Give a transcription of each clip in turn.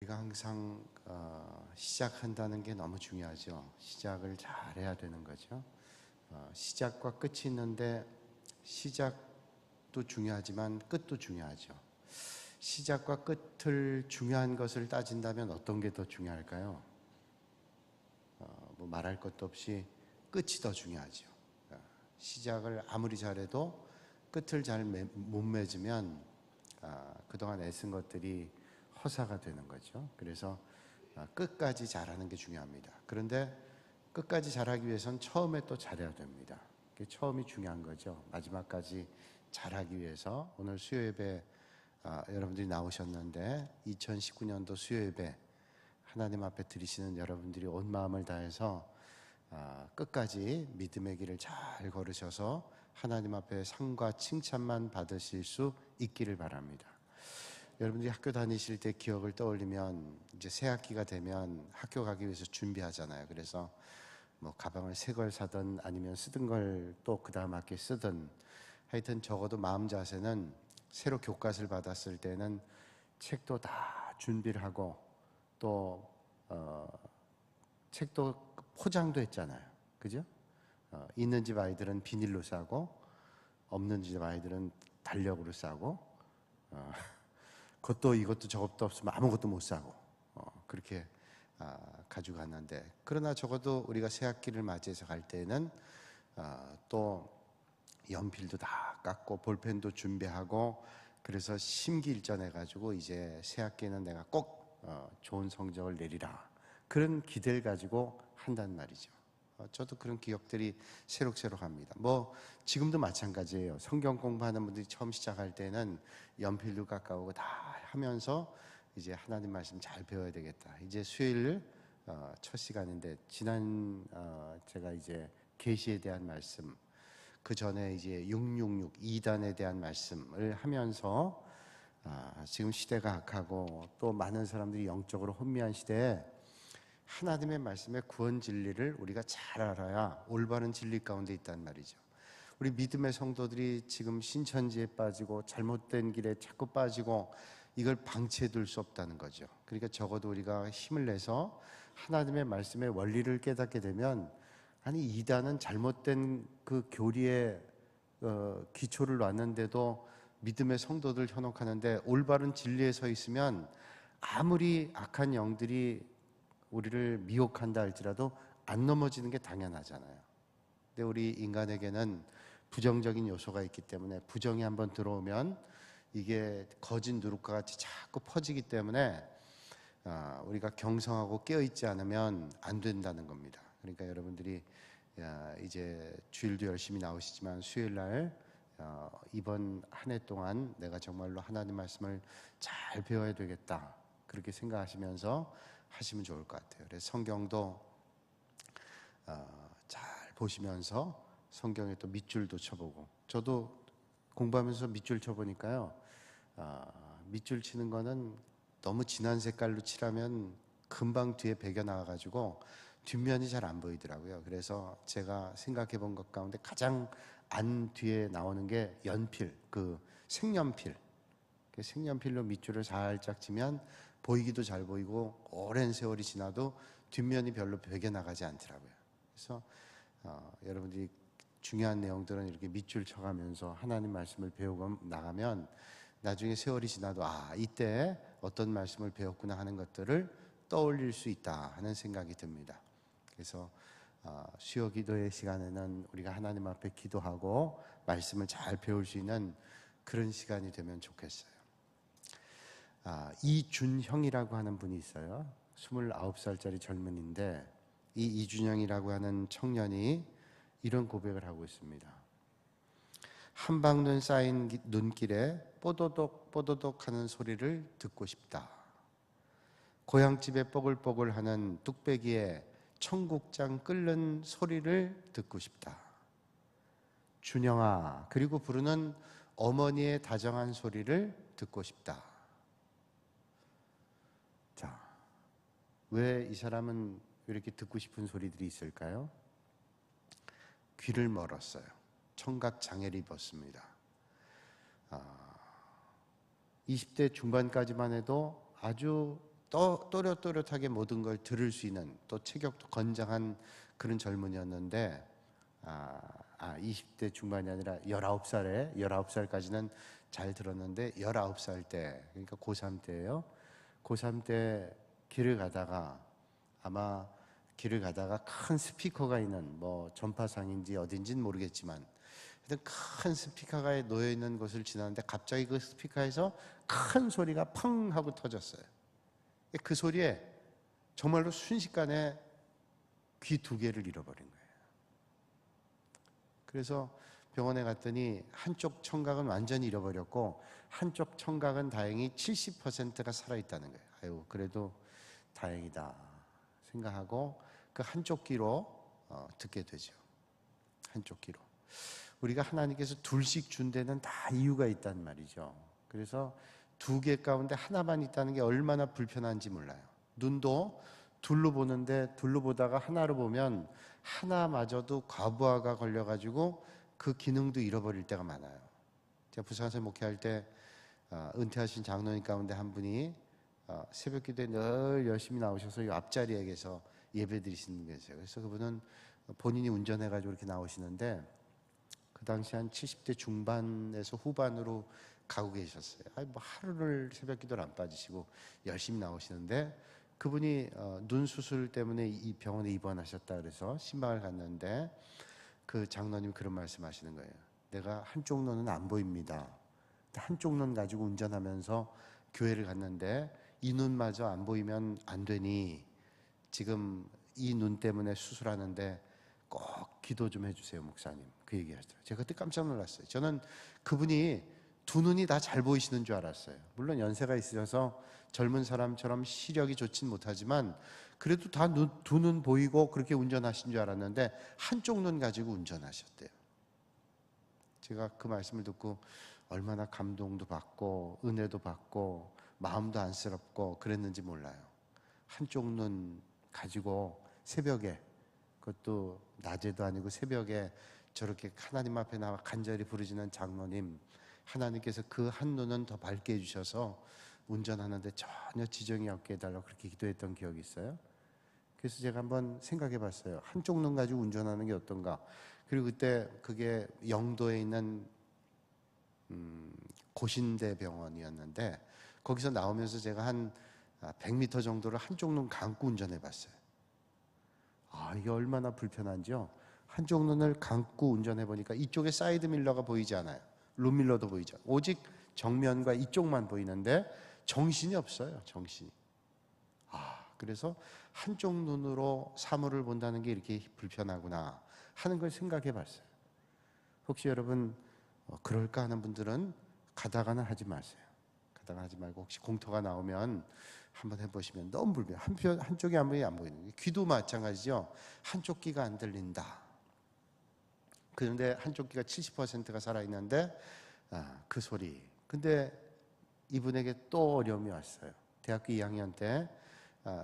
우리가 항상 시작한다는 게 너무 중요하죠. 시작을 잘해야 되는 거죠. 시작과 끝이 있는데 시작도 중요하지만 끝도 중요하죠. 시작과 끝을 중요한 것을 따진다면 어떤 게 더 중요할까요? 뭐 말할 것도 없이 끝이 더 중요하죠. 시작을 아무리 잘해도 끝을 잘 못 맺으면 그동안 애쓴 것들이 허사가 되는 거죠. 그래서 끝까지 잘하는 게 중요합니다. 그런데 끝까지 잘하기 위해선 처음에 또 잘해야 됩니다. 처음이 중요한 거죠. 마지막까지 잘하기 위해서 오늘 수요예배 여러분들이 나오셨는데 2019년도 수요예배 하나님 앞에 드리시는 여러분들이 온 마음을 다해서 끝까지 믿음의 길을 잘 걸으셔서 하나님 앞에 상과 칭찬만 받으실 수 있기를 바랍니다. 여러분들이 학교 다니실 때 기억을 떠올리면 이제 새 학기가 되면 학교 가기 위해서 준비하잖아요. 그래서 뭐 가방을 새 걸 사든 아니면 쓰던 걸 또 그 다음 학기에 쓰든 하여튼 적어도 마음 자세는 새로 교과서를 받았을 때는 책도 다 준비를 하고 또 책도 포장도 했잖아요. 그죠? 있는 집 아이들은 비닐로 싸고 없는 집 아이들은 달력으로 싸고 그것도 이것도 저것도 없으면 아무것도 못 사고 그렇게 가지고 갔는데, 그러나 적어도 우리가 새 학기를 맞이해서 갈 때는 또 연필도 다 깎고 볼펜도 준비하고 그래서 심기일전해 가지고 이제 새 학기는 내가 꼭 좋은 성적을 내리라 그런 기대를 가지고 한단 말이죠. 저도 그런 기억들이 새록새록합니다. 뭐 지금도 마찬가지예요. 성경 공부하는 분들이 처음 시작할 때는 연필도 깎아오고 다 하면서 이제 하나님 말씀 잘 배워야 되겠다. 이제 수요일 첫 시간인데 지난 제가 이제 계시에 대한 말씀, 그 전에 이제 666 2단에 대한 말씀을 하면서 지금 시대가 악하고 또 많은 사람들이 영적으로 혼미한 시대에 하나님의 말씀의 구원 진리를 우리가 잘 알아야 올바른 진리 가운데 있단 말이죠. 우리 믿음의 성도들이 지금 신천지에 빠지고 잘못된 길에 자꾸 빠지고 이걸 방치해둘 수 없다는 거죠. 그러니까 적어도 우리가 힘을 내서 하나님의 말씀의 원리를 깨닫게 되면, 아니 이단은 잘못된 그 교리에 기초를 놨는데도 믿음의 성도들 현혹하는데 올바른 진리에 서 있으면 아무리 악한 영들이 우리를 미혹한다 할지라도 안 넘어지는 게 당연하잖아요. 근데 우리 인간에게는 부정적인 요소가 있기 때문에 부정이 한번 들어오면 이게 거짓 누룩과 같이 자꾸 퍼지기 때문에 우리가 경성하고 깨어있지 않으면 안 된다는 겁니다. 그러니까 여러분들이 이제 주일도 열심히 나오시지만 수요일날 이번 한 해 동안 내가 정말로 하나님 말씀을 잘 배워야 되겠다 그렇게 생각하시면서 하시면 좋을 것 같아요. 그래서 성경도 잘 보시면서 성경에 또 밑줄도 쳐보고, 저도 공부하면서 밑줄 쳐보니까요, 밑줄 치는 거는 너무 진한 색깔로 칠하면 금방 뒤에 배겨 나와가지고 뒷면이 잘 안 보이더라고요. 그래서 제가 생각해 본 것 가운데 가장 안 뒤에 나오는 게 연필, 그 색연필. 색연필로 밑줄을 살짝 치면 보이기도 잘 보이고 오랜 세월이 지나도 뒷면이 별로 배겨 나가지 않더라고요. 그래서 여러분들이 중요한 내용들은 이렇게 밑줄 쳐가면서 하나님 말씀을 배우고 나가면 나중에 세월이 지나도 이때 어떤 말씀을 배웠구나 하는 것들을 떠올릴 수 있다 하는 생각이 듭니다. 그래서 수요 기도의 시간에는 우리가 하나님 앞에 기도하고 말씀을 잘 배울 수 있는 그런 시간이 되면 좋겠어요. 이준형이라고 하는 분이 있어요. 29살짜리 젊은인데 이 이준형이라고 하는 청년이 이런 고백을 하고 있습니다. 한방눈 쌓인 눈길에 뽀도독 뽀도독 하는 소리를 듣고 싶다. 고향집에 뽀글뽀글 하는 뚝배기에 청국장 끓는 소리를 듣고 싶다. 준영아, 그리고 부르는 어머니의 다정한 소리를 듣고 싶다. 자, 왜 이 사람은 이렇게 듣고 싶은 소리들이 있을까요? 귀를 멀었어요. 청각 장애를 입었습니다. 20대 중반까지만 해도 아주 또 또렷또렷하게 모든 걸 들을 수 있는, 또 체격도 건장한 그런 젊은이였는데 20대 중반이 아니라 19살까지는 잘 들었는데 19살 때, 그러니까 고3 때예요. 고3 때 길을 가다가 큰 스피커가 있는, 뭐 전파상인지 어딘지는 모르겠지만 하여튼 큰 스피커가 놓여 있는 곳을 지나는데 갑자기 그 스피커에서 큰 소리가 펑 하고 터졌어요. 그 소리에 정말로 순식간에 귀 두 개를 잃어버린 거예요. 그래서 병원에 갔더니 한쪽 청각은 완전히 잃어버렸고 한쪽 청각은 다행히 70%가 살아있다는 거예요. 아유, 그래도 다행이다 생각하고 그 한쪽 귀로 듣게 되죠. 한쪽 귀로. 우리가 하나님께서 둘씩 준 데는 다 이유가 있단 말이죠. 그래서 두 개 가운데 하나만 있다는 게 얼마나 불편한지 몰라요. 눈도 둘로 보는데 둘로 보다가 하나로 보면 하나마저도 과부하가 걸려가지고 그 기능도 잃어버릴 때가 많아요. 제가 부산에서 목회할 때 은퇴하신 장로님 가운데 한 분이 새벽 기도에 늘 열심히 나오셔서 이 앞자리에 계서 예배 드리시는 계세요. 그래서 그분은 본인이 운전해가지고 이렇게 나오시는데 그 당시 한 70대 중반에서 후반으로 가고 계셨어요. 뭐 하루를 새벽 기도를 안 빠지시고 열심히 나오시는데 그분이 눈 수술 때문에 이 병원에 입원하셨다 그래서 신방을 갔는데 그 장로님 그런 말씀하시는 거예요. 내가 한쪽 눈은 안 보입니다. 한쪽 눈 가지고 운전하면서 교회를 갔는데 이 눈마저 안 보이면 안 되니 지금 이 눈 때문에 수술하는데 꼭 기도 좀 해주세요, 목사님. 그 얘기 하시더라고요. 제가 그때 깜짝 놀랐어요. 저는 그분이 두 눈이 다 잘 보이시는 줄 알았어요. 물론 연세가 있으셔서 젊은 사람처럼 시력이 좋진 못하지만 그래도 다 두 눈 보이고 그렇게 운전하신 줄 알았는데 한쪽 눈 가지고 운전하셨대요. 제가 그 말씀을 듣고 얼마나 감동도 받고 은혜도 받고 마음도 안쓰럽고 그랬는지 몰라요. 한쪽 눈 가지고 새벽에, 그것도 낮에도 아니고 새벽에 저렇게 하나님 앞에 나와 간절히 부르짖는 장로님, 하나님께서 그 한 눈은 더 밝게 해주셔서 운전하는데 전혀 지정이 없게 해달라고 그렇게 기도했던 기억이 있어요. 그래서 제가 한번 생각해 봤어요. 한쪽 눈 가지고 운전하는 게 어떤가. 그리고 그때 그게 영도에 있는 고신대 병원이었는데 거기서 나오면서 제가 한 100m 정도를 한쪽 눈 감고 운전해 봤어요. 이게 얼마나 불편한지요. 한쪽 눈을 감고 운전해 보니까 이쪽에 사이드 밀러가 보이지 않아요. 룸밀러도 보이죠. 오직 정면과 이쪽만 보이는데 정신이 없어요. 정신이. 그래서 한쪽 눈으로 사물을 본다는 게 이렇게 불편하구나 하는 걸 생각해 봤어요. 혹시 여러분 그럴까 하는 분들은 가다가는 하지 마세요. 가다가 하지 말고 혹시 공터가 나오면 한번 해보시면 너무 불편. 한쪽이 안 보이는. 귀도 마찬가지죠. 한쪽 귀가 안 들린다. 그런데 한쪽 귀가 70%가 살아있는데 그 소리. 근데 이분에게 또 어려움이 왔어요. 대학교 2학년 때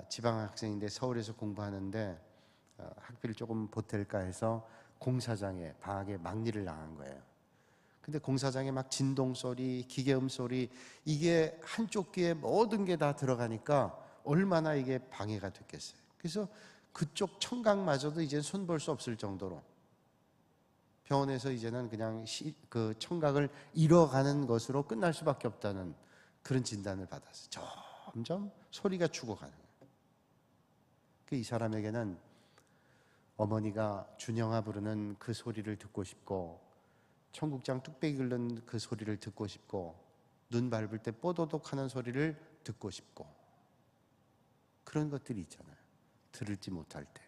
지방학생인데 서울에서 공부하는데 학비를 조금 보탤까 해서 공사장에 방학에 막리를 나간 거예요. 근데 공사장에 막 진동 소리, 기계음 소리, 이게 한쪽 귀에 모든 게 다 들어가니까 얼마나 이게 방해가 됐겠어요. 그래서 그쪽 청각마저도 이제 손볼 수 없을 정도로 병원에서 이제는 그냥 그 청각을 잃어가는 것으로 끝날 수밖에 없다는 그런 진단을 받았어요. 점점 소리가 죽어가는 거예요. 이 사람에게는 어머니가 준영아 부르는 그 소리를 듣고 싶고 청국장 뚝배기 긁는 그 소리를 듣고 싶고 눈 밟을 때 뽀도독 하는 소리를 듣고 싶고 그런 것들이 있잖아요. 들을지 못할 때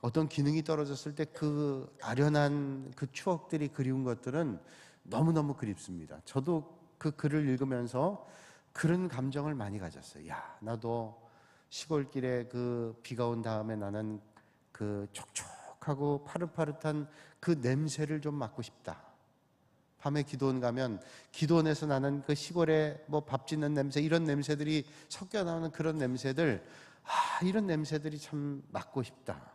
어떤 기능이 떨어졌을 때 그 아련한 그 추억들이 그리운 것들은 너무너무 그립습니다. 저도 그 글을 읽으면서 그런 감정을 많이 가졌어요. 나도 시골길에 그 비가 온 다음에 나는 그 촉촉하고 파릇파릇한 그 냄새를 좀 맡고 싶다. 밤에 기도원 가면 기도원에서 나는 그 시골에 뭐 밥 짓는 냄새 이런 냄새들이 섞여 나오는 그런 냄새들, 이런 냄새들이 참 맡고 싶다.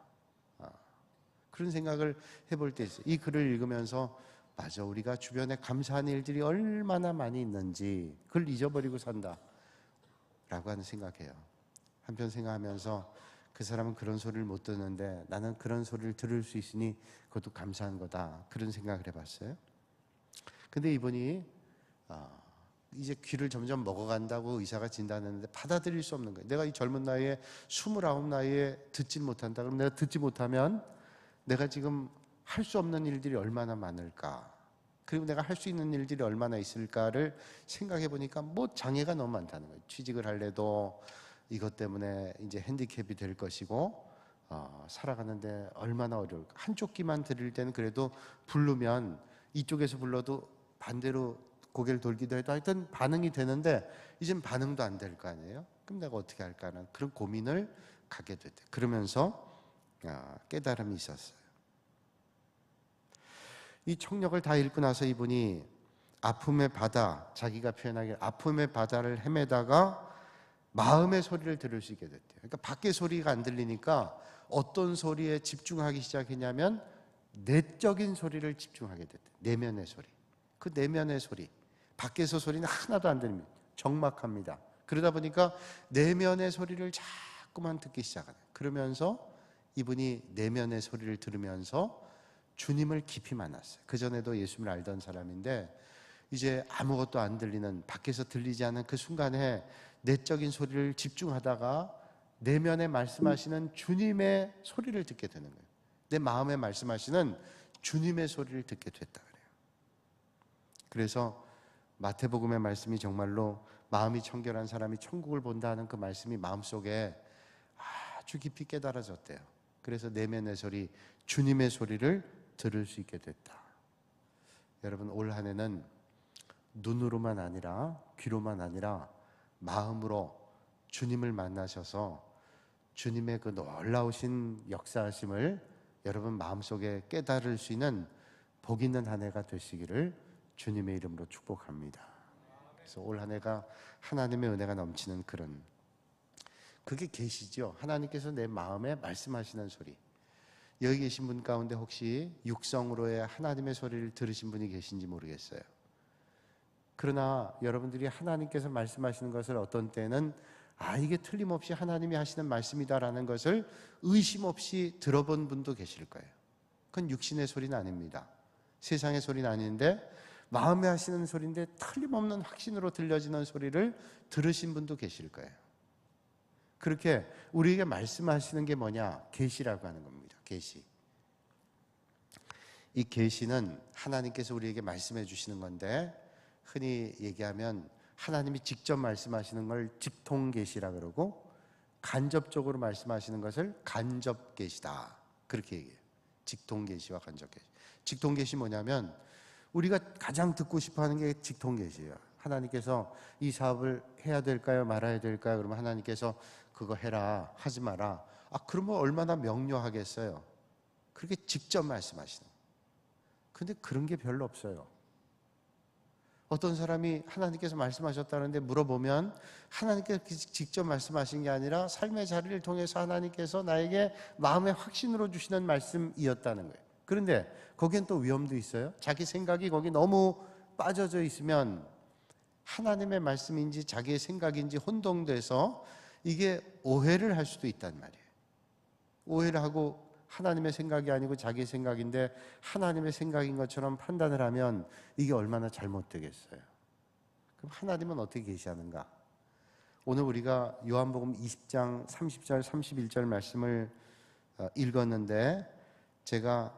그런 생각을 해볼 때 있어요. 이 글을 읽으면서 맞아, 우리가 주변에 감사한 일들이 얼마나 많이 있는지 그걸 잊어버리고 산다. 라고 하는 생각해요. 한편 생각하면서 그 사람은 그런 소리를 못 듣는데 나는 그런 소리를 들을 수 있으니 그것도 감사한 거다, 그런 생각을 해봤어요. 근데 이분이 이제 귀를 점점 먹어간다고 의사가 진단했는데 받아들일 수 없는 거예요. 내가 이 젊은 나이에 29 나이에 듣지 못한다. 그럼 내가 듣지 못하면 내가 지금 할 수 없는 일들이 얼마나 많을까, 그리고 내가 할 수 있는 일들이 얼마나 있을까를 생각해 보니까 뭐 장애가 너무 많다는 거예요. 취직을 할래도 이것 때문에 이제 핸디캡이 될 것이고, 살아가는데 얼마나 어려울까. 한쪽 귀만 들을 때는 그래도 부르면 이쪽에서 불러도 반대로 고개를 돌기도 해도 하여튼 반응이 되는데 이젠 반응도 안 될 거 아니에요. 그럼 내가 어떻게 할까 하는 그런 고민을 갖게 됐대. 그러면서 깨달음이 있었어요. 이 총력을 다 읽고 나서 이분이 아픔의 바다, 자기가 표현하기를 아픔의 바다를 헤매다가 마음의 소리를 들을 수 있게 됐대요. 그러니까 밖의 소리가 안 들리니까 어떤 소리에 집중하기 시작했냐면 내적인 소리를 집중하게 됐대요. 내면의 소리. 그 내면의 소리, 밖에서 소리는 하나도 안 들립니다. 적막합니다. 그러다 보니까 내면의 소리를 자꾸만 듣기 시작하는. 그러면서 이분이 내면의 소리를 들으면서 주님을 깊이 만났어요. 그전에도 예수님을 알던 사람인데 이제 아무것도 안 들리는, 밖에서 들리지 않는 그 순간에 내적인 소리를 집중하다가 내면에 말씀하시는 주님의 소리를 듣게 되는 거예요. 내 마음에 말씀하시는 주님의 소리를 듣게 됐다 그래요. 그래서 마태복음의 말씀이 정말로 마음이 청결한 사람이 천국을 본다는 그 말씀이 마음속에 아주 깊이 깨달아졌대요. 그래서 내면의 소리, 주님의 소리를 들을 수 있게 됐다. 여러분, 올 한 해는 눈으로만 아니라 귀로만 아니라 마음으로 주님을 만나셔서 주님의 그 놀라우신 역사하심을 여러분 마음속에 깨달을 수 있는 복 있는 한 해가 되시기를 주님의 이름으로 축복합니다. 그래서 올 한 해가 하나님의 은혜가 넘치는 그런, 그게 계시죠. 하나님께서 내 마음에 말씀하시는 소리. 여기 계신 분 가운데 혹시 육성으로의 하나님의 소리를 들으신 분이 계신지 모르겠어요. 그러나 여러분들이 하나님께서 말씀하시는 것을 어떤 때는 이게 틀림없이 하나님이 하시는 말씀이다라는 것을 의심 없이 들어본 분도 계실 거예요. 그건 육신의 소리는 아닙니다. 세상의 소리는 아닌데 마음에 하시는 소리인데 틀림없는 확신으로 들려지는 소리를 들으신 분도 계실 거예요. 그렇게 우리에게 말씀하시는 게 뭐냐? 계시라고 하는 겁니다. 계시. 이 계시는 하나님께서 우리에게 말씀해 주시는 건데 흔히 얘기하면 하나님이 직접 말씀하시는 걸 직통계시라 그러고 간접적으로 말씀하시는 것을 간접계시다, 그렇게 얘기해요. 직통계시와 간접계시. 직통계시 뭐냐면 우리가 가장 듣고 싶어하는 게 직통계시예요. 하나님께서 이 사업을 해야 될까요, 말아야 될까요? 그러면 하나님께서 그거 해라, 하지 마라. 그러면 얼마나 명료하겠어요. 그렇게 직접 말씀하시는. 근데 그런 게 별로 없어요. 어떤 사람이 하나님께서 말씀하셨다는데 물어보면 하나님께서 직접 말씀하신 게 아니라 삶의 자리를 통해서 하나님께서 나에게 마음의 확신으로 주시는 말씀이었다는 거예요. 그런데 거기엔 또 위험도 있어요. 자기 생각이 거기 너무 빠져져 있으면 하나님의 말씀인지 자기의 생각인지 혼동돼서 이게 오해를 할 수도 있단 말이에요. 오해를 하고 하나님의 생각이 아니고 자기의 생각인데 하나님의 생각인 것처럼 판단을 하면 이게 얼마나 잘못되겠어요. 그럼 하나님은 어떻게 계시하는가? 오늘 우리가 요한복음 20장 30절 31절 말씀을 읽었는데 제가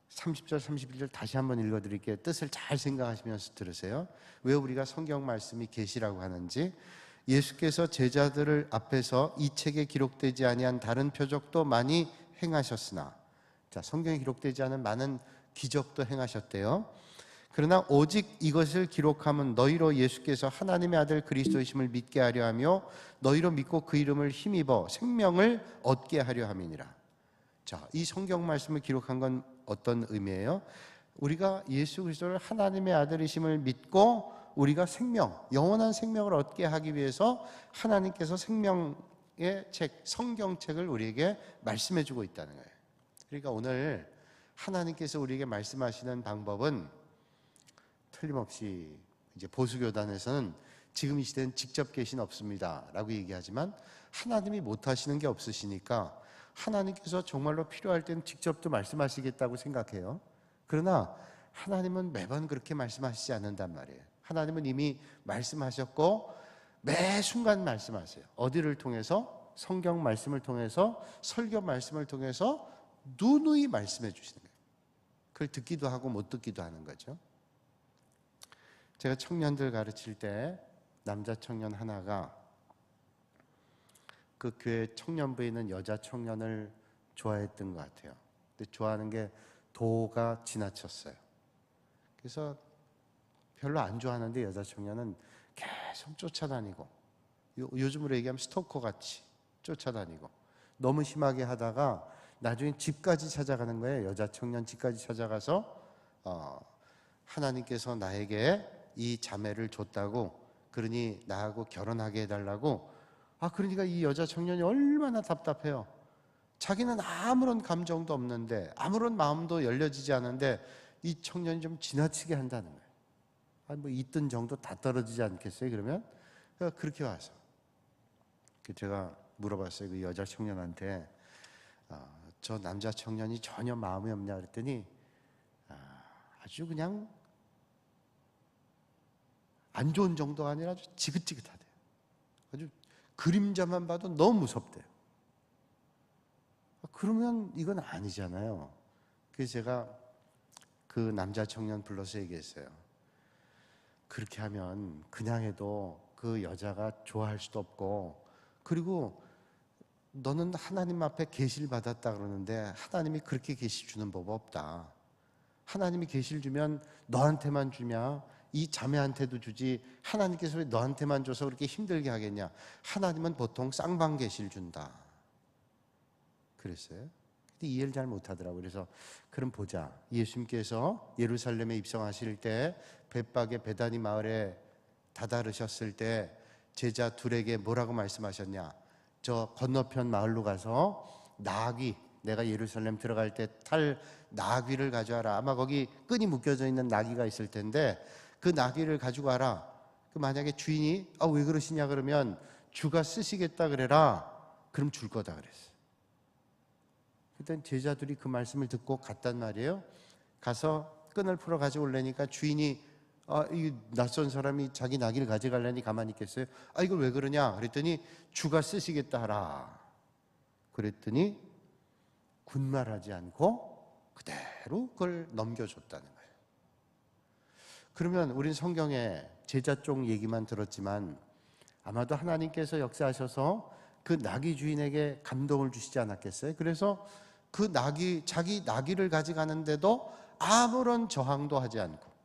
30절 31절 다시 한번 읽어드릴게요. 뜻을 잘 생각하시면서 들으세요. 왜 우리가 성경 말씀이 계시라고 하는지. 예수께서 제자들을 앞에서 이 책에 기록되지 아니한 다른 표적도 많이 행하셨으나, 자, 성경에 기록되지 않은 많은 기적도 행하셨대요. 그러나 오직 이것을 기록함은 너희로 예수께서 하나님의 아들 그리스도이심을 믿게 하려 하며 너희로 믿고 그 이름을 힘입어 생명을 얻게 하려 함이니라. 자, 이 성경 말씀을 기록한 건 어떤 의미예요? 우리가 예수 그리스도를 하나님의 아들이심을 믿고 우리가 생명, 영원한 생명을 얻게 하기 위해서 하나님께서 생명의 책, 성경책을 우리에게 말씀해 주고 있다는 거예요. 그러니까 오늘 하나님께서 우리에게 말씀하시는 방법은 틀림없이 이제 보수교단에서는 지금 이 시대는 직접 계신 없습니다 라고 얘기하지만 하나님이 못하시는 게 없으시니까 하나님께서 정말로 필요할 때는 직접 또 말씀하시겠다고 생각해요. 그러나 하나님은 매번 그렇게 말씀하시지 않는단 말이에요. 하나님은 이미 말씀하셨고 매 순간 말씀하세요. 어디를 통해서? 성경 말씀을 통해서, 설교 말씀을 통해서 누누이 말씀해 주시는 거예요. 그걸 듣기도 하고 못 듣기도 하는 거죠. 제가 청년들 가르칠 때 남자 청년 하나가 그 교회 청년부에 있는 여자 청년을 좋아했던 것 같아요. 근데 좋아하는 게 도가 지나쳤어요. 그래서 별로 안 좋아하는데 여자 청년은 계속 쫓아다니고, 요즘으로 얘기하면 스토커 같이 쫓아다니고, 너무 심하게 하다가 나중에 집까지 찾아가는 거예요. 여자 청년 집까지 찾아가서 하나님께서 나에게 이 자매를 줬다고, 그러니 나하고 결혼하게 해달라고. 그러니까 이 여자 청년이 얼마나 답답해요. 자기는 아무런 감정도 없는데, 아무런 마음도 열려지지 않은데 이 청년이 좀 지나치게 한다는 거예요. 뭐 있던 정도 다 떨어지지 않겠어요? 그러면 그렇게 와서 제가 물어봤어요. 그 여자 청년한테 저 남자 청년이 전혀 마음이 없냐 그랬더니 아주 그냥 안 좋은 정도가 아니라 아주 지긋지긋하대요. 아주 그림자만 봐도 너무 무섭대요. 그러면 이건 아니잖아요. 그래서 제가 그 남자 청년 불러서 얘기했어요. 그렇게 하면 그냥 해도 그 여자가 좋아할 수도 없고, 그리고 너는 하나님 앞에 계시를 받았다 그러는데 하나님이 그렇게 계시 주는 법 없다. 하나님이 계시를 주면 너한테만 주냐? 이 자매한테도 주지 하나님께서 왜 너한테만 줘서 그렇게 힘들게 하겠냐? 하나님은 보통 쌍방 계시를 준다 그랬어요. 근데 이해를 잘 못하더라고요. 그래서 그럼 보자. 예수님께서 예루살렘에 입성하실 때 벳박의 베다니 마을에 다다르셨을 때 제자 둘에게 뭐라고 말씀하셨냐? 저 건너편 마을로 가서 나귀, 내가 예루살렘 들어갈 때 탈 나귀를 가져와라. 아마 거기 끈이 묶여져 있는 나귀가 있을 텐데 그 나귀를 가지고 와라. 그 만약에 주인이 왜 그러시냐 그러면 주가 쓰시겠다 그래라. 그럼 줄 거다 그랬어요. 그때 제자들이 그 말씀을 듣고 갔단 말이에요. 가서 끈을 풀어 가지고 오려니까 주인이 이 낯선 사람이 자기 나귀를 가져가려니 가만히 있겠어요? 이걸 왜 그러냐 그랬더니 주가 쓰시겠다 하라. 그랬더니 군말하지 않고 그대로 그걸 넘겨줬다는 거예요. 그러면 우린 성경에 제자 쪽 얘기만 들었지만 아마도 하나님께서 역사하셔서 그 나귀 주인에게 감동을 주시지 않았겠어요? 그래서 그 자기 나귀를 가져가는데도 아무런 저항도 하지 않고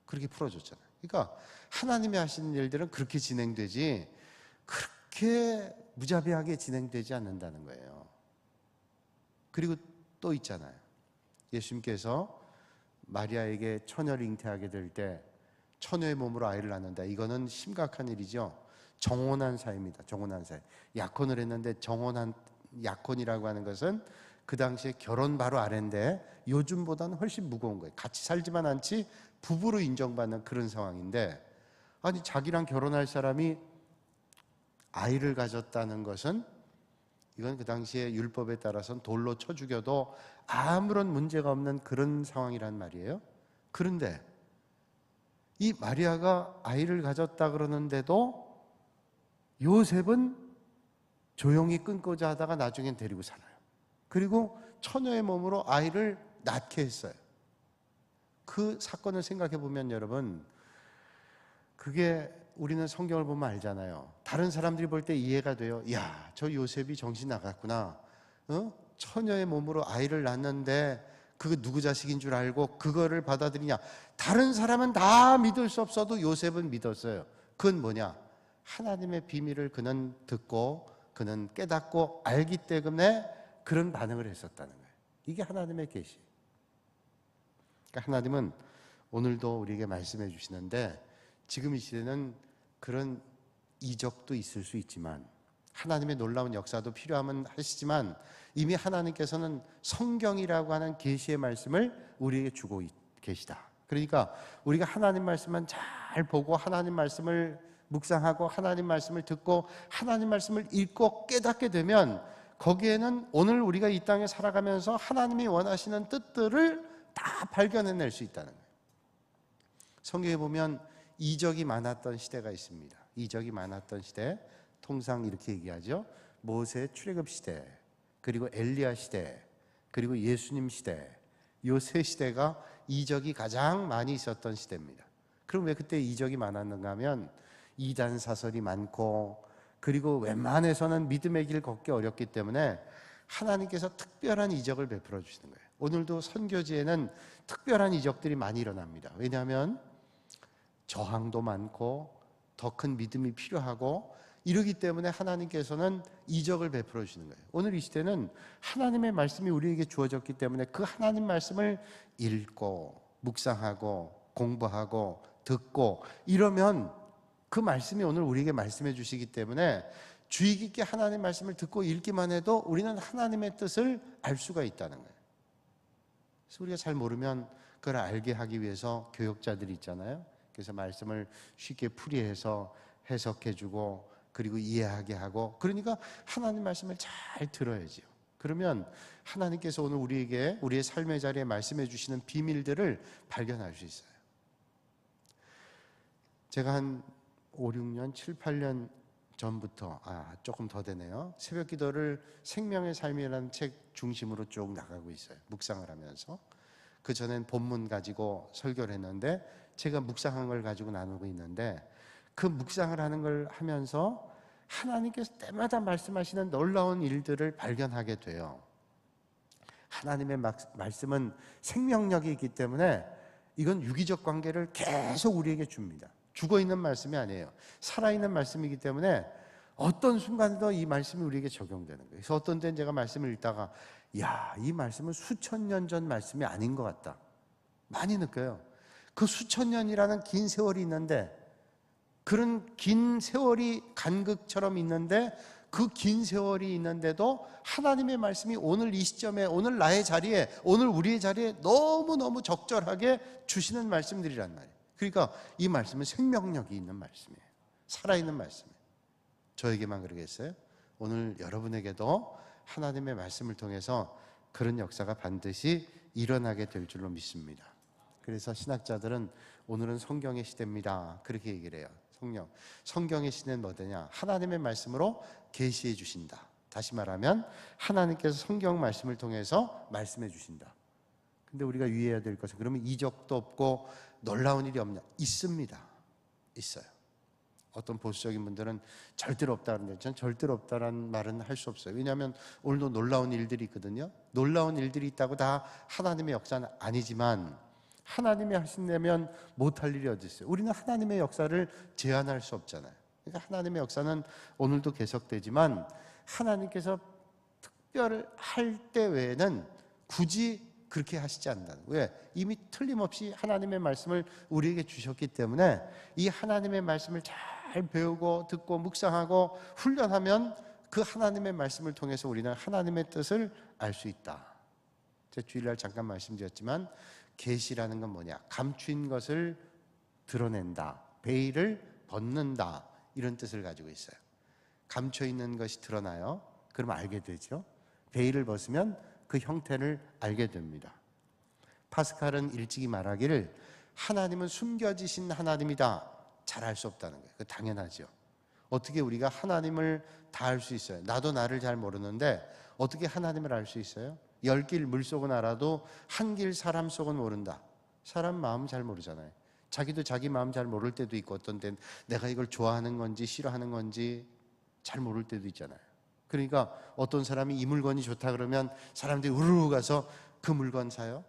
그렇게 풀어줬잖아요. 그러니까 하나님이 하시는 일들은 그렇게 진행되지 그렇게 무자비하게 진행되지 않는다는 거예요. 그리고 또 있잖아요. 예수님께서 마리아에게 처녀를 잉태하게 될 때 처녀의 몸으로 아이를 낳는다. 이거는 심각한 일이죠. 정혼한 사입니다. 정혼한 사. 약혼을 했는데 정혼한 약혼이라고 하는 것은 그 당시에 결혼 바로 아래인데 요즘보다는 훨씬 무거운 거예요. 같이 살지만 않지 부부로 인정받는 그런 상황인데, 아니 자기랑 결혼할 사람이 아이를 가졌다는 것은 이건 그 당시에 율법에 따라서는 돌로 쳐 죽여도 아무런 문제가 없는 그런 상황이란 말이에요. 그런데 이 마리아가 아이를 가졌다 그러는데도 요셉은 조용히 끊고자 하다가 나중엔 데리고 살아요. 그리고 처녀의 몸으로 아이를 낳게 했어요. 그 사건을 생각해 보면 여러분, 그게 우리는 성경을 보면 알잖아요. 다른 사람들이 볼 때 이해가 돼요. 야, 저 요셉이 정신 나갔구나. 처녀의 몸으로 아이를 낳는데 그거 누구 자식인 줄 알고 그거를 받아들이냐. 다른 사람은 다 믿을 수 없어도 요셉은 믿었어요. 그건 뭐냐? 하나님의 비밀을 그는 듣고 그는 깨닫고 알기 때문에 그런 반응을 했었다는 거예요. 이게 하나님의 계시. 그러니까 하나님은 오늘도 우리에게 말씀해 주시는데, 지금 이 시대는 그런 이적도 있을 수 있지만 하나님의 놀라운 역사도 필요하면 하시지만 이미 하나님께서는 성경이라고 하는 계시의 말씀을 우리에게 주고 계시다. 그러니까 우리가 하나님 말씀만 잘 보고 하나님 말씀을 묵상하고 하나님 말씀을 듣고 하나님 말씀을 읽고 깨닫게 되면 거기에는 오늘 우리가 이 땅에 살아가면서 하나님이 원하시는 뜻들을 다 발견해낼 수 있다는 거예요. 성경에 보면 이적이 많았던 시대가 있습니다. 이적이 많았던 시대, 통상 이렇게 얘기하죠. 모세 출애굽 시대, 그리고 엘리야 시대, 그리고 예수님 시대, 이 세 시대가 이적이 가장 많이 있었던 시대입니다. 그럼 왜 그때 이적이 많았는가 하면 이단 사설이 많고, 그리고 웬만해서는 믿음의 길 걷기 어렵기 때문에 하나님께서 특별한 이적을 베풀어 주시는 거예요. 오늘도 선교지에는 특별한 이적들이 많이 일어납니다. 왜냐하면 저항도 많고 더 큰 믿음이 필요하고 이러기 때문에 하나님께서는 이적을 베풀어 주시는 거예요. 오늘 이 시대는 하나님의 말씀이 우리에게 주어졌기 때문에 그 하나님 말씀을 읽고 묵상하고 공부하고 듣고 이러면 그 말씀이 오늘 우리에게 말씀해 주시기 때문에 주의 깊게 하나님 말씀을 듣고 읽기만 해도 우리는 하나님의 뜻을 알 수가 있다는 거예요. 그래서 우리가 잘 모르면 그걸 알게 하기 위해서 교역자들이 있잖아요. 그래서 말씀을 쉽게 풀이해서 해석해주고 그리고 이해하게 하고, 그러니까 하나님 말씀을 잘 들어야죠. 그러면 하나님께서 오늘 우리에게 우리의 삶의 자리에 말씀해 주시는 비밀들을 발견할 수 있어요. 제가 한 5, 6년, 7, 8년 전부터 조금 더 되네요. 새벽 기도를 생명의 삶이라는 책 중심으로 쭉 나가고 있어요. 묵상을 하면서. 그 전엔 본문 가지고 설교를 했는데 제가 묵상한 걸 가지고 나누고 있는데, 그 묵상을 하는 걸 하면서 하나님께서 때마다 말씀하시는 놀라운 일들을 발견하게 돼요. 하나님의 말씀은 생명력이 있기 때문에 이건 유기적 관계를 계속 우리에게 줍니다. 죽어있는 말씀이 아니에요. 살아있는 말씀이기 때문에 어떤 순간에도 이 말씀이 우리에게 적용되는 거예요. 그래서 어떤 때는 제가 말씀을 읽다가 이 말씀은 수천 년 전 말씀이 아닌 것 같다, 많이 느껴요. 그 수천 년이라는 긴 세월이 있는데, 그런 긴 세월이 간극처럼 있는데, 그 긴 세월이 있는데도 하나님의 말씀이 오늘 이 시점에, 오늘 나의 자리에, 오늘 우리의 자리에 너무너무 적절하게 주시는 말씀들이란 말이에요. 그러니까 이 말씀은 생명력이 있는 말씀이에요. 살아있는 말씀이에요. 저에게만 그러겠어요? 오늘 여러분에게도 하나님의 말씀을 통해서 그런 역사가 반드시 일어나게 될 줄로 믿습니다. 그래서 신학자들은 오늘은 성경의 시대입니다, 그렇게 얘기를 해요. 성경의 시대는 뭐냐? 하나님의 말씀으로 계시해 주신다. 다시 말하면 하나님께서 성경 말씀을 통해서 말씀해 주신다. 근데 우리가 유의해야 될 것은, 그러면 이적도 없고 놀라운 일이 없냐? 있습니다. 있어요. 어떤 보수적인 분들은 절대로 없다 그러는데, 저는 절대로 없다라는 말은 할 수 없어요. 왜냐하면 오늘도 놀라운 일들이 있거든요. 놀라운 일들이 있다고 다 하나님의 역사는 아니지만, 하나님이 하신다면 못할 일이 어디 있어요? 우리는 하나님의 역사를 제한할 수 없잖아요. 그러니까 하나님의 역사는 오늘도 계속되지만 하나님께서 특별할 때 외에는 굳이 그렇게 하시지 않는다. 왜? 이미 틀림없이 하나님의 말씀을 우리에게 주셨기 때문에 이 하나님의 말씀을 잘 배우고 듣고 묵상하고 훈련하면 그 하나님의 말씀을 통해서 우리는 하나님의 뜻을 알 수 있다. 제가 주일날 잠깐 말씀드렸지만 계시라는 건 뭐냐? 감추인 것을 드러낸다, 베일을 벗는다, 이런 뜻을 가지고 있어요. 감춰 있는 것이 드러나요. 그러면 알게 되죠. 베일을 벗으면 그 형태를 알게 됩니다. 파스칼은 일찍이 말하기를 하나님은 숨겨지신 하나님이다, 잘 알 수 없다는 거예요. 그 당연하죠. 어떻게 우리가 하나님을 다 알 수 있어요? 나도 나를 잘 모르는데 어떻게 하나님을 알 수 있어요? 10길 물속은 알아도 한 길 사람 속은 모른다. 사람 마음 잘 모르잖아요. 자기도 자기 마음 잘 모를 때도 있고, 어떤 때는 내가 이걸 좋아하는 건지 싫어하는 건지 잘 모를 때도 있잖아요. 그러니까 어떤 사람이 이 물건이 좋다 그러면 사람들이 우르르 가서 그 물건 사요.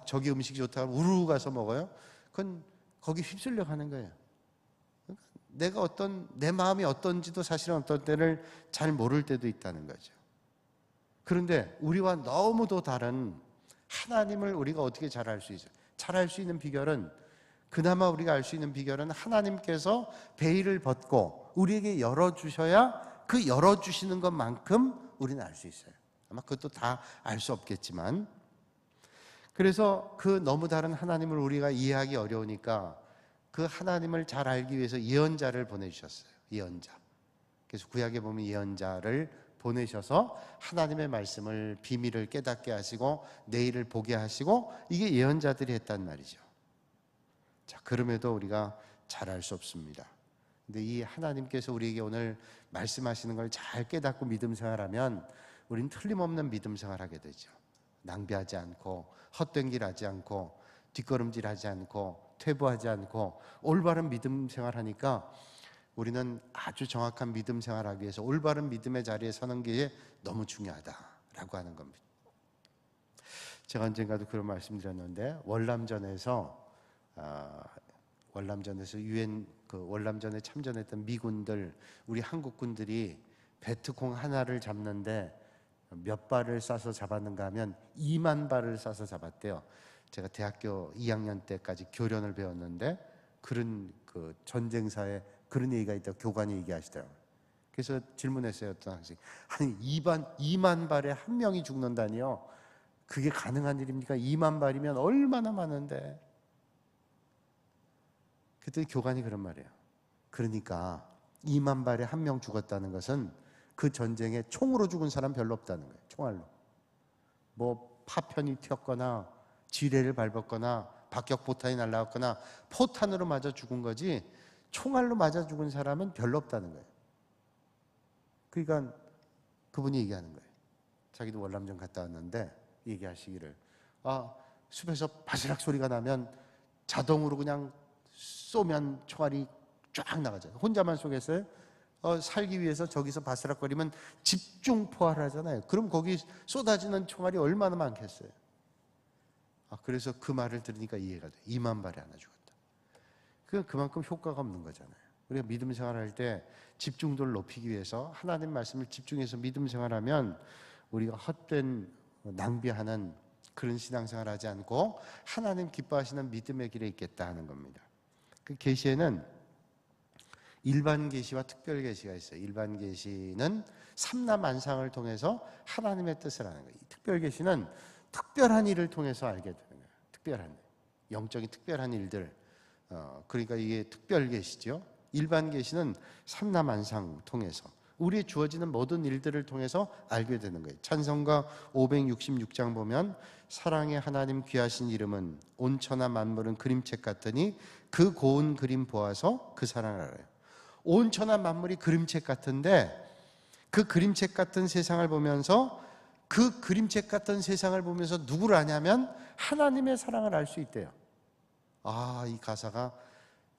저기 음식이 좋다 그러면 우르르 가서 먹어요. 그건 거기 휩쓸려 가는 거예요. 그러니까 내 마음이 어떤지도 사실은 어떤 때를 잘 모를 때도 있다는 거죠. 그런데 우리와 너무도 다른 하나님을 우리가 어떻게 잘 알 수 있어요? 잘 알 수 있는 비결은, 그나마 우리가 알 수 있는 비결은 하나님께서 베일을 벗고 우리에게 열어주셔야 그 열어주시는 것만큼 우리는 알 수 있어요. 아마 그것도 다 알 수 없겠지만, 그래서 그 너무 다른 하나님을 우리가 이해하기 어려우니까 그 하나님을 잘 알기 위해서 예언자를 보내주셨어요. 예언자. 그래서 구약에 보면 예언자를 보내셔서 하나님의 말씀을, 비밀을 깨닫게 하시고 내일을 보게 하시고, 이게 예언자들이 했단 말이죠. 자, 그럼에도 우리가 잘 알 수 없습니다. 근데 이 하나님께서 우리에게 오늘 말씀하시는 걸 잘 깨닫고 믿음 생활하면 우리는 틀림없는 믿음 생활하게 되죠. 낭비하지 않고, 헛된 길 하지 않고, 뒷걸음질하지 않고, 퇴보하지 않고 올바른 믿음 생활하니까 우리는 아주 정확한 믿음 생활하기 위해서 올바른 믿음의 자리에 서는 게 너무 중요하다라고 하는 겁니다. 제가 언젠가도 그런 말씀드렸는데, 월남전에서 유엔 월남전에 참전했던 미군들, 우리 한국군들이 베트콩 하나를 잡는데 몇 발을 쏴서 잡았는가 하면 2만 발을 쏴서 잡았대요. 제가 대학교 2학년 때까지 교련을 배웠는데 그런 전쟁사에 그런 얘기가 있다고 교관이 얘기하시더라고요. 그래서 질문했어요, 어떤 학생이. 아니 2만 발에 한 명이 죽는다니요? 그게 가능한 일입니까? 2만 발이면 얼마나 많은데. 그때 교관이 그런 말이에요. 그러니까 2만 발에 한 명 죽었다는 것은 그 전쟁에 총으로 죽은 사람 별로 없다는 거예요. 총알로. 뭐 파편이 튀었거나 지뢰를 밟았거나 박격포탄이 날라왔거나 포탄으로 맞아 죽은 거지 총알로 맞아 죽은 사람은 별로 없다는 거예요. 그러니까 그분이 얘기하는 거예요. 자기도 월남전 갔다 왔는데 얘기하시기를, 숲에서 바스락 소리가 나면 자동으로 그냥 쏘면 총알이 쫙 나가죠. 혼자만 쏘겠어요? 살기 위해서 저기서 바스락거리면 집중 포화하잖아요. 그럼 거기 쏟아지는 총알이 얼마나 많겠어요? 그래서 그 말을 들으니까 이해가 돼요. 2만 발에 하나 죽었다. 그만큼 효과가 없는 거잖아요. 우리가 믿음 생활할 때 집중도를 높이기 위해서 하나님 말씀을 집중해서 믿음 생활하면 우리가 헛된 낭비하는 그런 신앙생활하지 않고 하나님 기뻐하시는 믿음의 길에 있겠다 하는 겁니다. 그 계시에는 일반 계시와 특별 계시가 있어요. 일반 계시는 삼라만상을 통해서 하나님의 뜻을 아는 거예요. 특별 계시는 특별한 일을 통해서 알게 되는 거예요. 특별한 영적인 특별한 일들. 그러니까 이게 특별 계시죠. 일반 계시는 삼라만상 통해서 우리에 주어지는 모든 일들을 통해서 알게 되는 거예요. 찬송가 566장 보면 사랑의 하나님 귀하신 이름은 온 천하 만물은 그림책 같으니 그 고운 그림 보아서 그 사랑을 알아요. 온 천하 만물이 그림책 같은데 그 그림책 같은 세상을 보면서 그 그림책 같은 세상을 보면서 누구를 아냐면 하나님의 사랑을 알 수 있대요. 이 가사가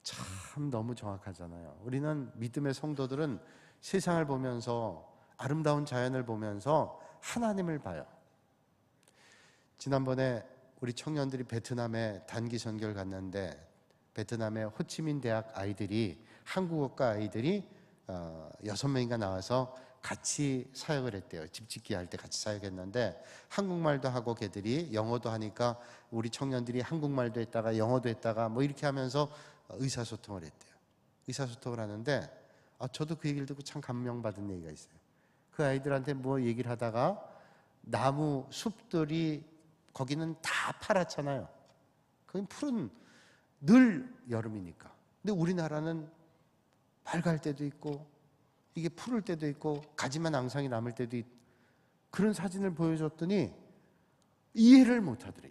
참 너무 정확하잖아요. 우리는 믿음의 성도들은 세상을 보면서 아름다운 자연을 보면서 하나님을 봐요. 지난번에 우리 청년들이 베트남에 단기 선교를 갔는데 베트남의 호치민 대학 아이들이 한국어과 아이들이 6명인가 나와서 같이 사역을 했대요. 집 짓기 할 때 같이 사역했는데 한국말도 하고 걔들이 영어도 하니까 우리 청년들이 한국말도 했다가 영어도 했다가 뭐 이렇게 하면서 의사소통을 했대요. 의사소통을 하는데 저도 그 얘기를 듣고 참 감명받은 얘기가 있어요. 그 아이들한테 뭐 얘기를 하다가 나무 숲들이 거기는 다 파랗잖아요. 거긴 푸른 늘 여름이니까. 근데 우리나라는 빨갈 때도 있고 이게 푸를 때도 있고 가지만 앙상이 남을 때도 있고 그런 사진을 보여줬더니 이해를 못하더래.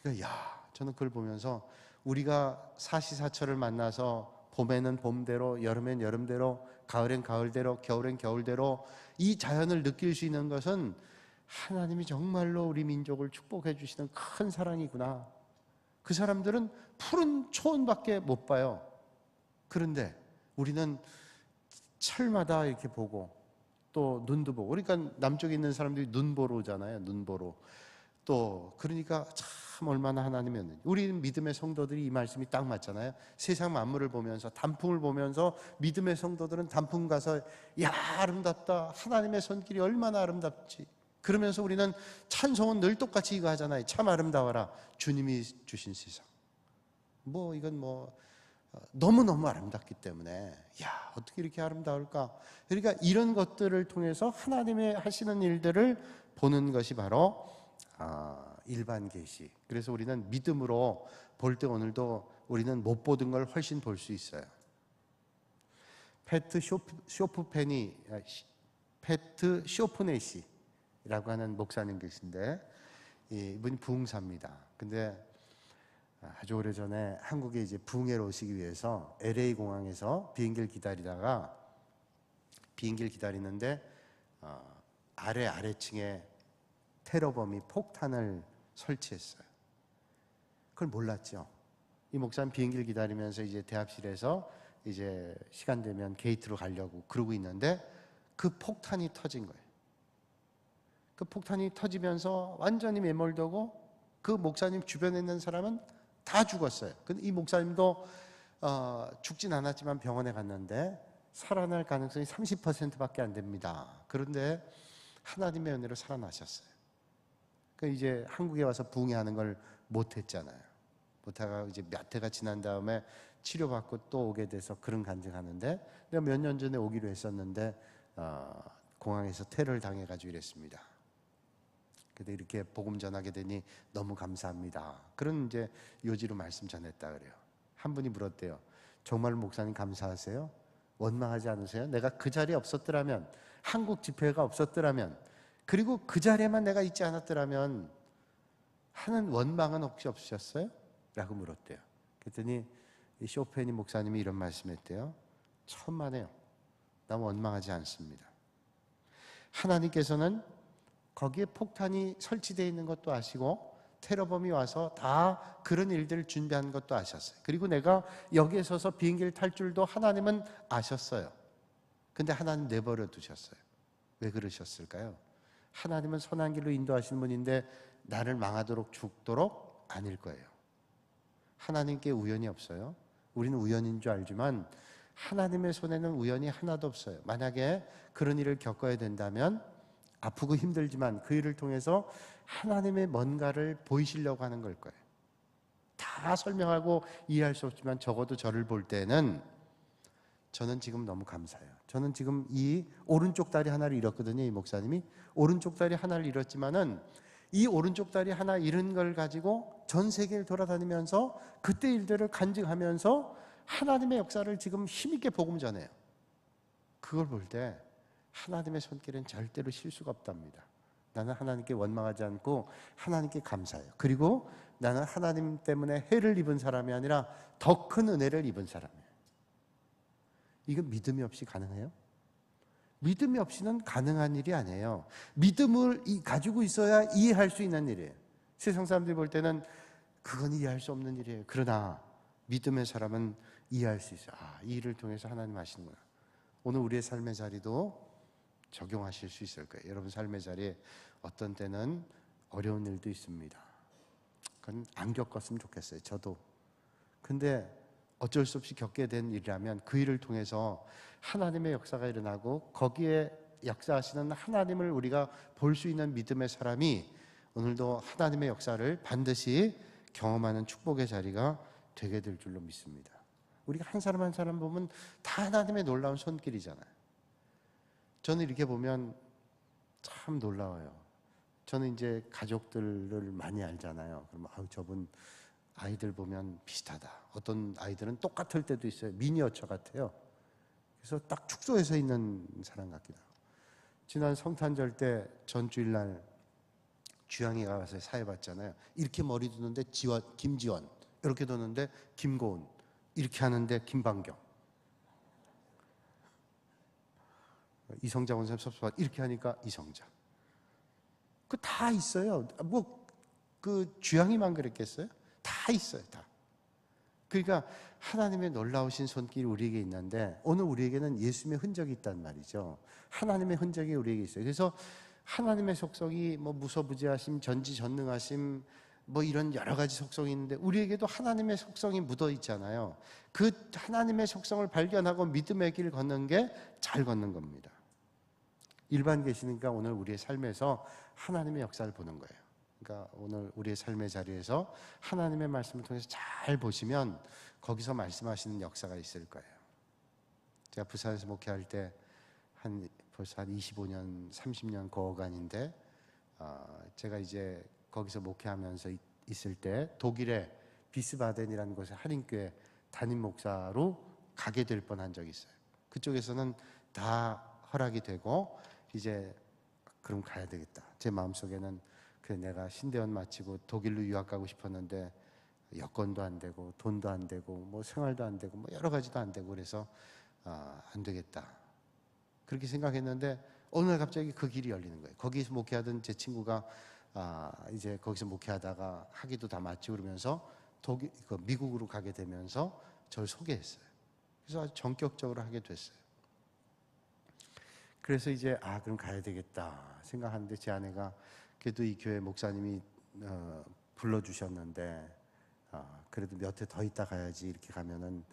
그러니까 저는 그걸 보면서 우리가 사시사철을 만나서 봄에는 봄대로, 여름엔 여름대로, 가을엔 가을대로, 겨울엔 겨울대로 이 자연을 느낄 수 있는 것은 하나님이 정말로 우리 민족을 축복해 주시는 큰 사랑이구나. 그 사람들은 푸른 초원밖에 못 봐요. 그런데 우리는 철마다 이렇게 보고 또 눈도 보고, 그러니까 남쪽에 있는 사람들이 눈 보러 오잖아요. 눈 보러. 또 그러니까 참 얼마나 하나님이었는지. 우리 믿음의 성도들이 이 말씀이 딱 맞잖아요. 세상 만물을 보면서 단풍을 보면서 믿음의 성도들은 단풍 가서 야 아름답다, 하나님의 손길이 얼마나 아름답지. 그러면서 우리는 찬송은 늘 똑같이 이거 하잖아요. 참 아름다워라 주님이 주신 세상. 이건 너무너무 아름답기 때문에 어떻게 이렇게 아름다울까. 그러니까 이런 것들을 통해서 하나님의 하시는 일들을 보는 것이 바로 일반 계시. 그래서 우리는 믿음으로 볼 때 오늘도 우리는 못 보던 걸 훨씬 볼 수 있어요. 패트 쇼프네시라고 하는 목사님 계신데 이분이 부흥사입니다. 근데 아주 오래전에 한국에 이제 부흥회로 오시기 위해서 LA 공항에서 비행기를 기다리는데 아래층에 테러범이 폭탄을 설치했어요. 그걸 몰랐죠. 이 목사님 비행기를 기다리면서 이제 대합실에서 이제 시간 되면 게이트로 가려고 그러고 있는데 그 폭탄이 터진 거예요. 그 폭탄이 터지면서 완전히 매몰되고 그 목사님 주변에 있는 사람은 다 죽었어요. 근데 이 목사님도 죽진 않았지만 병원에 갔는데 살아날 가능성이 30%밖에 안 됩니다. 그런데 하나님의 은혜로 살아나셨어요. 그러니까 이제 한국에 와서 부흥회하는 걸 못했잖아요. 못하고 이제 몇 해가 지난 다음에 치료받고 또 오게 돼서 그런 간증하는데, 내가 몇 년 전에 오기로 했었는데 공항에서 테러를 당해가지고 이랬습니다. 근데 이렇게 복음 전하게 되니 너무 감사합니다. 그런 이제 요지로 말씀 전했다 그래요. 한 분이 물었대요. 정말 목사님 감사하세요? 원망하지 않으세요? 내가 그 자리에 없었더라면, 한국 집회가 없었더라면, 그리고 그 자리에만 내가 있지 않았더라면 하는 원망은 혹시 없으셨어요? 라고 물었대요. 그랬더니 이 쇼페니 목사님이 이런 말씀했대요. 천만에요. 나 원망하지 않습니다. 하나님께서는 거기에 폭탄이 설치되어 있는 것도 아시고 테러범이 와서 다 그런 일들을 준비한 것도 아셨어요. 그리고 내가 여기에 서서 비행기를 탈 줄도 하나님은 아셨어요. 근데 하나님 내버려 두셨어요. 왜 그러셨을까요? 하나님은 선한 길로 인도하시는 분인데 나를 망하도록 죽도록 아닐 거예요. 하나님께 우연이 없어요. 우리는 우연인 줄 알지만 하나님의 손에는 우연이 하나도 없어요. 만약에 그런 일을 겪어야 된다면 아프고 힘들지만 그 일을 통해서 하나님의 뭔가를 보이시려고 하는 걸 거예요. 다 설명하고 이해할 수 없지만 적어도 저를 볼 때는 저는 지금 너무 감사해요. 저는 지금 이 오른쪽 다리 하나를 잃었거든요. 이 목사님이 오른쪽 다리 하나를 잃었지만은 이 오른쪽 다리 하나 잃은 걸 가지고 전 세계를 돌아다니면서 그때 일들을 간증하면서 하나님의 역사를 지금 힘있게 복음 전해요. 그걸 볼 때 하나님의 손길은 절대로 실수가 없답니다. 나는 하나님께 원망하지 않고 하나님께 감사해요. 그리고 나는 하나님 때문에 해를 입은 사람이 아니라 더 큰 은혜를 입은 사람이에요. 이거 믿음이 없이 가능해요? 믿음이 없이는 가능한 일이 아니에요. 믿음을 가지고 있어야 이해할 수 있는 일이에요. 세상 사람들이 볼 때는 그건 이해할 수 없는 일이에요. 그러나 믿음의 사람은 이해할 수 있어요. 이 일을 통해서 하나님 하시는구나. 오늘 우리의 삶의 자리도 적용하실 수 있을 거예요. 여러분 삶의 자리에 어떤 때는 어려운 일도 있습니다. 그건 안 겪었으면 좋겠어요. 저도. 근데 어쩔 수 없이 겪게 된 일이라면 그 일을 통해서 하나님의 역사가 일어나고 거기에 역사하시는 하나님을 우리가 볼 수 있는 믿음의 사람이 오늘도 하나님의 역사를 반드시 경험하는 축복의 자리가 되게 될 줄로 믿습니다. 우리가 한 사람 한 사람 보면 다 하나님의 놀라운 손길이잖아요. 저는 이렇게 보면 참 놀라워요. 저는 이제 가족들을 많이 알잖아요. 그러면 저분 아이들 보면 비슷하다. 어떤 아이들은 똑같을 때도 있어요. 미니어처 같아요. 그래서 딱 축소해서 있는 사람 같기도 하고. 지난 성탄절 때 전주일날 주양이가 와서 사회 봤잖아요. 이렇게 머리 두는데 김지원, 이렇게 두는데 김고은, 이렇게 하는데 김방경. 이성자 원사님 섭섭하 이렇게 하니까 이성자. 그 다 있어요. 그 주양이만 그랬겠어요? 다 있어요, 다. 그러니까 하나님의 놀라우신 손길이 우리에게 있는데 오늘 우리에게는 예수님의 흔적이 있단 말이죠. 하나님의 흔적이 우리에게 있어요. 그래서 하나님의 속성이 무소부지하심, 전지전능하심, 이런 여러 가지 속성이 있는데 우리에게도 하나님의 속성이 묻어 있잖아요. 그 하나님의 속성을 발견하고 믿음의 길 걷는 게 잘 걷는 겁니다. 일반 계시니까 오늘 우리의 삶에서 하나님의 역사를 보는 거예요. 그러니까 오늘 우리의 삶의 자리에서 하나님의 말씀을 통해서 잘 보시면 거기서 말씀하시는 역사가 있을 거예요. 제가 부산에서 목회할 때 벌써 한 25년, 30년 거간인데 제가 이제 거기서 목회하면서 있을 때 독일의 비스바덴이라는 곳에 한인교회 담임 목사로 가게 될 뻔한 적이 있어요. 그쪽에서는 다 허락이 되고 이제 그럼 가야 되겠다. 제 마음속에는 내가 신대원 마치고 독일로 유학 가고 싶었는데 여건도 안 되고 돈도 안 되고 뭐 생활도 안 되고 뭐 여러 가지도 안 되고 그래서 안 되겠다. 그렇게 생각했는데 어느 날 갑자기 그 길이 열리는 거예요. 거기서 목회하던 제 친구가 이제 거기서 목회하다가 학위도 다 마치고 그러면서 미국으로 가게 되면서 저를 소개했어요. 그래서 아주 전격적으로 하게 됐어요. 그래서 이제 그럼 가야 되겠다 생각하는데 제 아내가 그래도 이 교회 목사님이 불러주셨는데 그래도 몇 해 더 있다 가야지 이렇게 가면은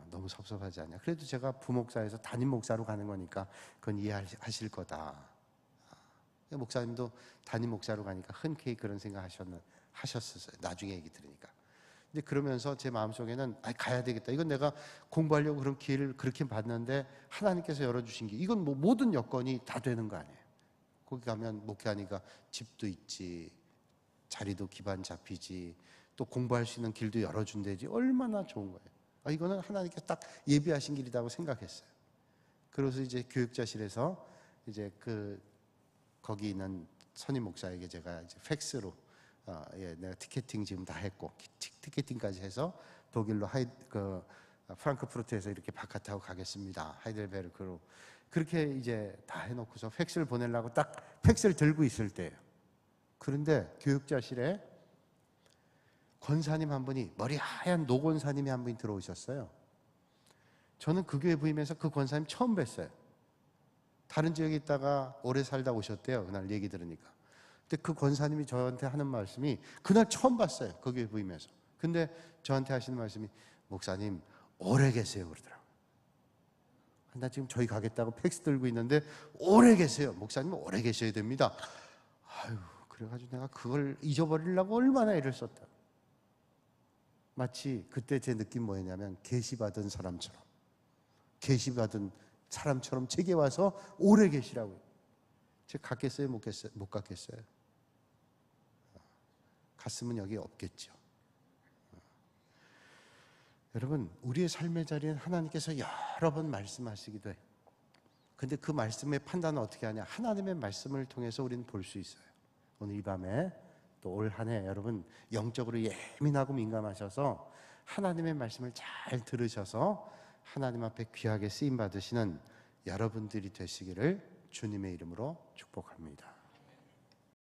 너무 섭섭하지 않냐. 그래도 제가 부목사에서 담임 목사로 가는 거니까 그건 이해하실 거다. 목사님도 담임 목사로 가니까 흔쾌히 그런 생각 하셨었어요. 나중에 얘기 들으니까. 근데 그러면서 제 마음속에는 가야 되겠다. 이건 내가 공부하려고 그런 기회를 그렇게 받는데 하나님께서 열어주신 게 이건 뭐 모든 여건이 다 되는 거 아니에요. 거기 가면 목회하니까 집도 있지, 자리도 기반 잡히지, 또 공부할 수 있는 길도 열어준대지. 얼마나 좋은 거예요. 이거는 하나님께서 딱 예비하신 길이라고 생각했어요. 그래서 이제 교육자실에서 이제 거기 있는 선임 목사에게 제가 이제 팩스로 내가 티켓팅 지금 다 했고 티켓팅까지 해서 독일로 프랑크푸르트에서 이렇게 바깥하고 가겠습니다. 하이델베르크로 그렇게 이제 다 해놓고서 팩스를 보내려고 딱 팩스를 들고 있을 때예요. 그런데 교육자실에 권사님 한 분이 머리 하얀 노권사님이 한 분이 들어오셨어요. 저는 그 교회 부임해서 그 권사님 처음 뵀어요. 다른 지역에 있다가 오래 살다 오셨대요. 그날 얘기 들으니까. 근데 그 권사님이 저한테 하는 말씀이 그날 처음 봤어요. 그 교회 부임해서. 근데 저한테 하시는 말씀이 목사님 오래 계세요 그러더라고요. 나 지금 저희 가겠다고 팩스 들고 있는데 오래 계세요. 목사님은 오래 계셔야 됩니다. 그래가지고 내가 그걸 잊어버리려고 얼마나 애를 썼다. 마치 그때 제 느낌 뭐였냐면 계시받은 사람처럼 제게 와서 오래 계시라고요. 제가 갔겠어요? 못 갔겠어요? 갔으면 여기 없겠죠. 여러분, 우리의 삶의 자리는 하나님께서 여러 번 말씀하시기도 해요. 근데 그 말씀의 판단은 어떻게 하냐? 하나님의 말씀을 통해서 우리는 볼 수 있어요. 오늘 이 밤에 또 올 한 해 여러분 영적으로 예민하고 민감하셔서 하나님의 말씀을 잘 들으셔서 하나님 앞에 귀하게 쓰임 받으시는 여러분들이 되시기를 주님의 이름으로 축복합니다.